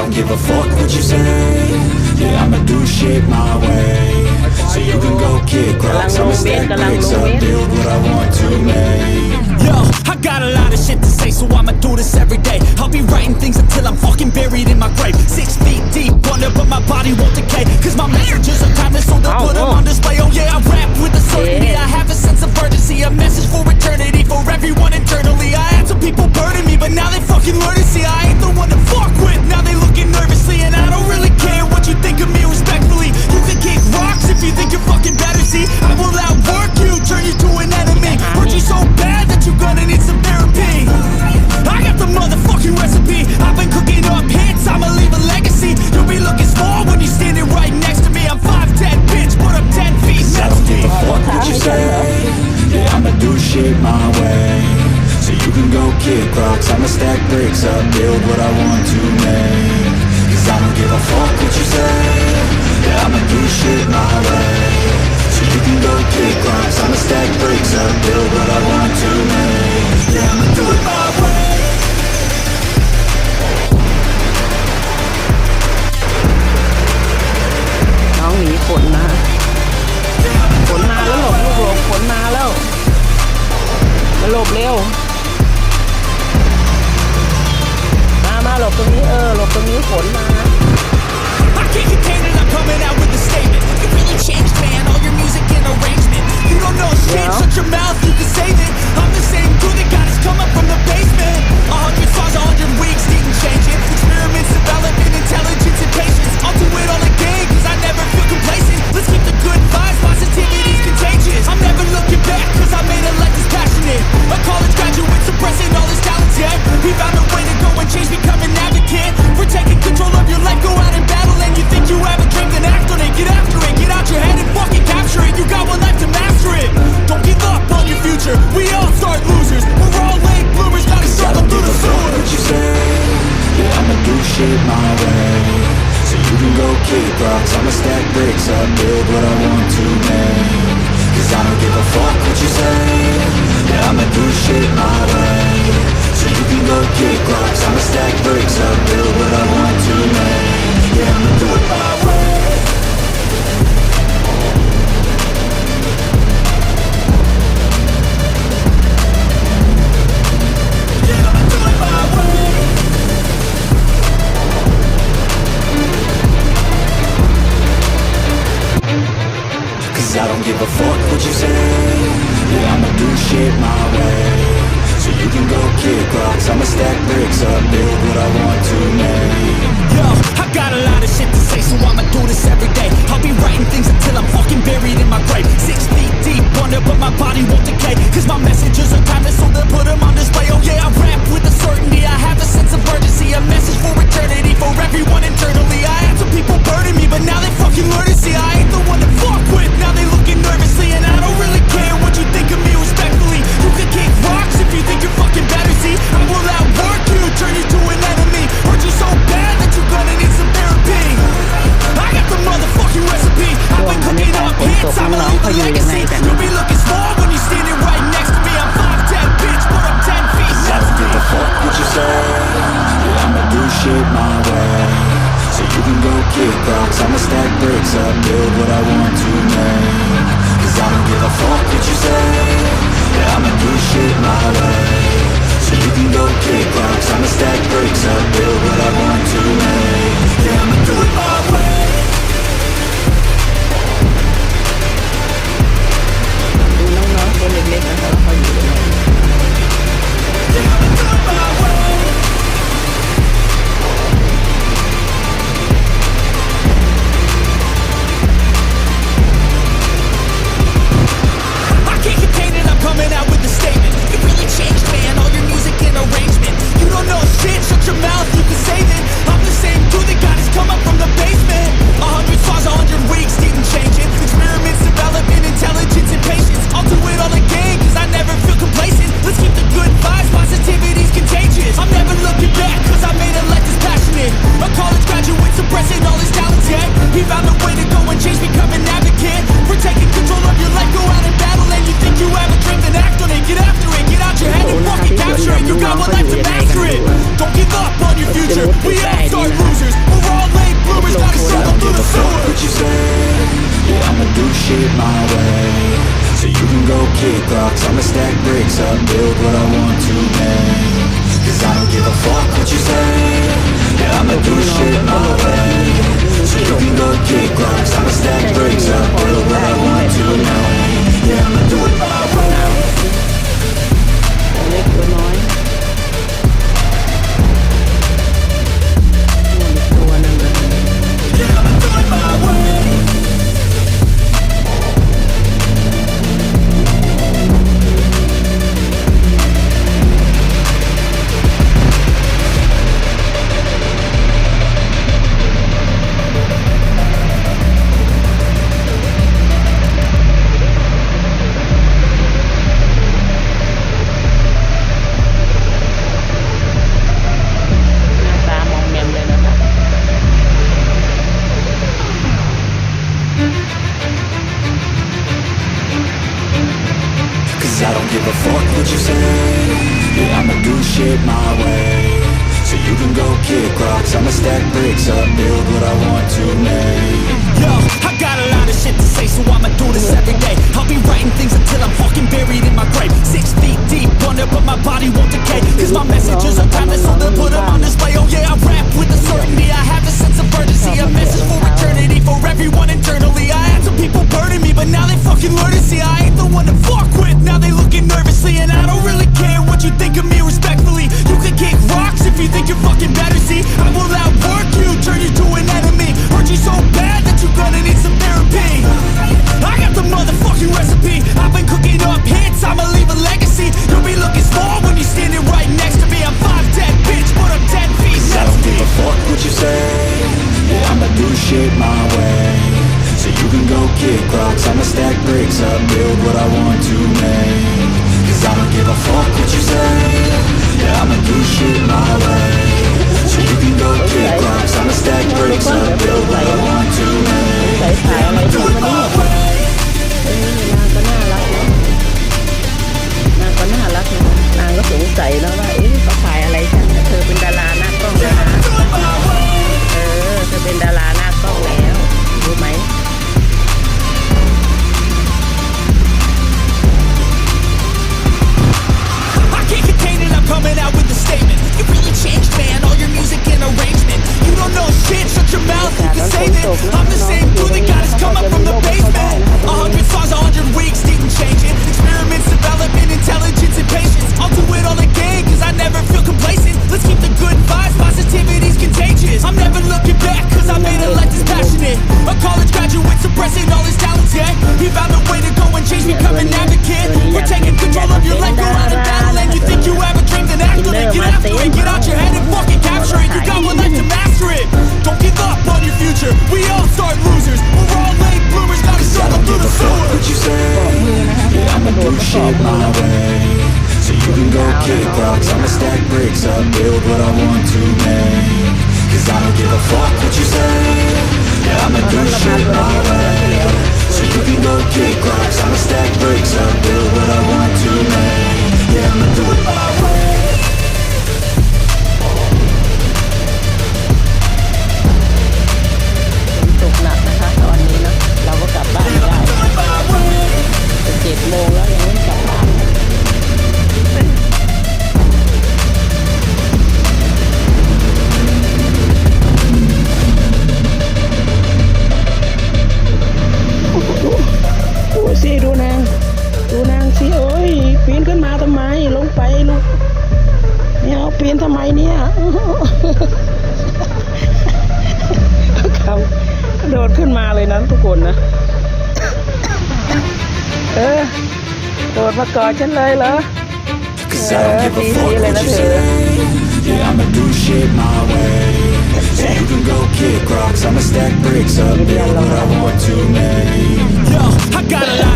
don't give a fuck what you say. Yeah, I'ma do shit my way. So you can go kick rocks, I'ma stack bricks up, build what I want to make. Yo, I got a lot of shit to say, so I'ma do this every day. I'll be writing things until I'm fucking buried in my grave. 6 feet deep under, but my body won't decay. Cause my messages are timeless, so they'll put them on display. Oh yeah, I rap with a certainty, I have a sense of urgency. A message for eternity, for everyone internally. I had some people burning me, but now they fucking learn to see I ain't the one to fuck with. Now they looking nervously, and I don't really care what you think of me respectfully. You can kick rocks if you think you're fucking better, see. I will outwork you, turn you to an enemy. Hurt you so bad that you're gonna need some therapy. I got the motherfucking recipe. I've been cooking up hits, I'ma leave a legacy. You'll be looking small when you're standing right next to me. I'm 5'10", bitch, but I'm 10 feet I don't give a fuck what you say. Yeah, I'ma do shit my way. So you can go kick rocks, I'ma stack bricks up, build what I want to make. Cause I don't give a fuck what you say. Yeah, I'ma do shit my way. So you can go kick rocks, I'ma stack bricks up, build what I want to make. Yeah, I'ma do it my way. น้องหนีฝนมาฝนมาแล้วหลบลูกหลบฝนมาแล้วมาหลบเร็วมาหลบตรงนี้หลบตรงนี้ฝนมา I can't contain it, I'm coming out with a statement. You really changed, man, all your music and arrangement. You don't know shit, shut your mouth, you can save it. I'm the same dude that got us coming from the basement. 100 songs, 100 weeks, didn't change it. Experiments, development, intelligence, and patience. I'll do it all again, cause I never feel complacent. Let's keep the good vibes, positivity's contagious. I'm never looking back, cause I made a life that's passionate. A college graduate suppressing all his talents, yeah. He found a way to go and change, become an advocate. For taking control of your life, go out and battle. And you think you have a dream, then act on it. Get after it, get out your head and fucking capture it. You got one life to master it. Don't give up on your future, we all start losers. We're all late bloomers, gotta struggle through the sewer. What you say? Yeah, I'ma do shit my way. So you can go kick rocks, I'ma stack bricks up, build what I want to make. Cause I don't give a fuck what you say. Yeah, I'ma do shit my way. So you can go kick rocks, I'ma stack bricks up, build what I want to make. Yeah, I'ma do it my way. Yeah, I'ma do it my way. Cause I don't give a fuck what you say. Yeah, I'ma do shit my way. So you can go kick rocks, I'ma stack bricks up, build what I want to make. Yo, I got a lot of shit to say, so I'ma do this every day. I'll be writing things until I'm fucking buried in my grave. 6 feet deep under, but my body won't decay. Cause my messages are timeless, so they'll put them on display. Oh yeah, I rap with a certainty, I have a sense of urgency. A message for eternity, for everyone internally. I had some people burning me, but now they fucking learn to see I ain't the one to fuck with. Now they looking nervously, and I don't really care what you think of me respectfully. You can kick rocks if you think you're fucking better, see. I will outwork you, turn you to an enemy. Hurt you so bad that you're gonna need some therapy. I got the motherfucking recipe. I've been cooking up hits, I'ma leave a legacy. You'll be looking small when you're standing right next to me. I'm 5'10", bitch, but I'm 10 feet. I don't give a fuck what you say. Yeah, I'ma do shit my way. So you can go kick rocks, I'ma stack bricks up, build what I want to make. Cause I don't give a fuck what you say. Yeah, I'ma do shit my way. So you can go kick rocks, I'ma stack bricks up, build what I want to make. Yeah, I'ma do it my way. ดูน้องๆตัวเล็กๆนะคะเขาอยู่ตรงไหน Yeah, I'ma do it my way. I can't contain it, I'm coming out with a statement. You really changed, man, all your music and arrangement. You don't know shit, shut your mouth, you can save it. I'm the same dude that got us coming from the basement. 100 songs, 100 weeks, didn't change it. Experiments, development, intelligence, and patience. I'll do it all again, cause I never feel complacent. Let's keep the good vibes, positivity's contagious. I'm never looking back, cause I made a life that's passionate. A college graduate suppressing all his talents, yeah. He found a way to go and change, become an advocate. For taking control of your life, go out and battle. And you think you have a dream, then act on it. Get after it, get out your head and fucking capture it. You got one life to master it. Don't give up on your future, we all start losers. shit my way. So you can go kick rocks, I'ma stack bricks up, build what I want to make. Cause I don't give a fuck what you say. Yeah, I'ma do shit my way. So you can go kick rocks, I'ma stack bricks up, build what I want to make. Yeah, I'ma do it my way. เล็กตัวน้อยนี่อีกตัวหนึงนะ Yeah, I'ma do it my way. หน้าตามองแมมเลยนะคะ Cause I don't give a fuck what you say. Yeah, I'ma do shit my way. So you can go kick rocks, I'ma stack bricks up, build what I want to make. Yo, I got a lot of shit to say, so I'ma do this every day. I'll be writing things until I'm fucking buried in my grave. 6 feet deep under, but my body won't decay. Cause my messages are timeless, so they'll put them on display. Oh yeah, I rap with a certainty, I have a sense of urgency. A message for eternity, for everyone internally. I had some people burning me, but now they fucking learn to see I ain't the one to fuck with. Now they looking nervously, and I don't really care what you think of me respectfully. You can kick rocks if you think you're fucking better, see. I will outwork you, turn you to an enemy. Hurt you so bad that you're gonna need some therapy. I got the motherfucking recipe. I've been cooking up hits, I'ma leave a legacy. You'll be looking small when you're standing right next to me. I'm 5'10", bitch, but I'm 10 feet Cause I next don't to give me. a fuck what you say. Yeah, I'ma do shit my way. So you can go kick rocks, I'ma stack bricks up, build what I want to make. Cause I don't give a fuck what you say. Yeah, I'ma do shit my way. So you can go kick rocks, I'ma stack bricks up, build what I want to make. ใส่ถ่ายอะไร Do ทำ it มา my เนี่ย way. นางก็น่ารักนะนางก็สงสัยแล้วว่าเอ๊ะเขาถ่ายอะไรฉันเธอเป็นดาราหน้ากล้องแล้วนะเธอเป็นดาราหน้ากล้องแล้วรู้ไหม I can't contain it, I'm coming out with a statement. You really changed, man, all your music and arrangement. You don't know shit, shut your mouth, you can save it. I'm the same dude that got his come up from the basement. 100 songs, 100 weeks, didn't change it. Experiments, development, intelligence, and patience. I'll do it all again, cause I never feel complacent. Let's keep the good vibes, positivity's contagious. I'm never looking back, cause I made a life that's passionate. A college graduate suppressing all his talents, yeah. He found a way to go and change, become an advocate. We're taking control of your life, go out and battle. And you think you have a dream, then act on it. Get after it, get out your head and fucking capture it. You got one life to master it. Don't give up on your future, we all start losers. We're all late bloomers, gotta I struggle don't through give the a fuck sewer. what you say. Yeah, I'ma do shit my way. So you can go kick rocks, I'ma stack bricks up, build what I want to make. Cause I don't give a fuck what you say. Yeah, I'ma do shit my way. So you can go kick rocks, I'ma stack bricks up, build what I want to make. Yeah, I'ma do it my way. ฝนตกหนักนะคะตอนนี้นะเราก็กลับบ้านไม่ได้จะ7 โมงแล้วยังไม่กลับบ้านดูสิดูนางสิโอ้ยปีนขึ้นมาทำไมลงไปลูกเนี่ยเอาปีนทำไมเนี่ยเขากระโดดขึ้นมาเลยนะทุกคนนะโดดมากอดฉันเลยเหรอ Cause I don't give a fuck what you say. Yeah, I'ma do shit my way. So you can go kick rocks, I'ma stack bricks up, build what I want to make. Yo, I got a lot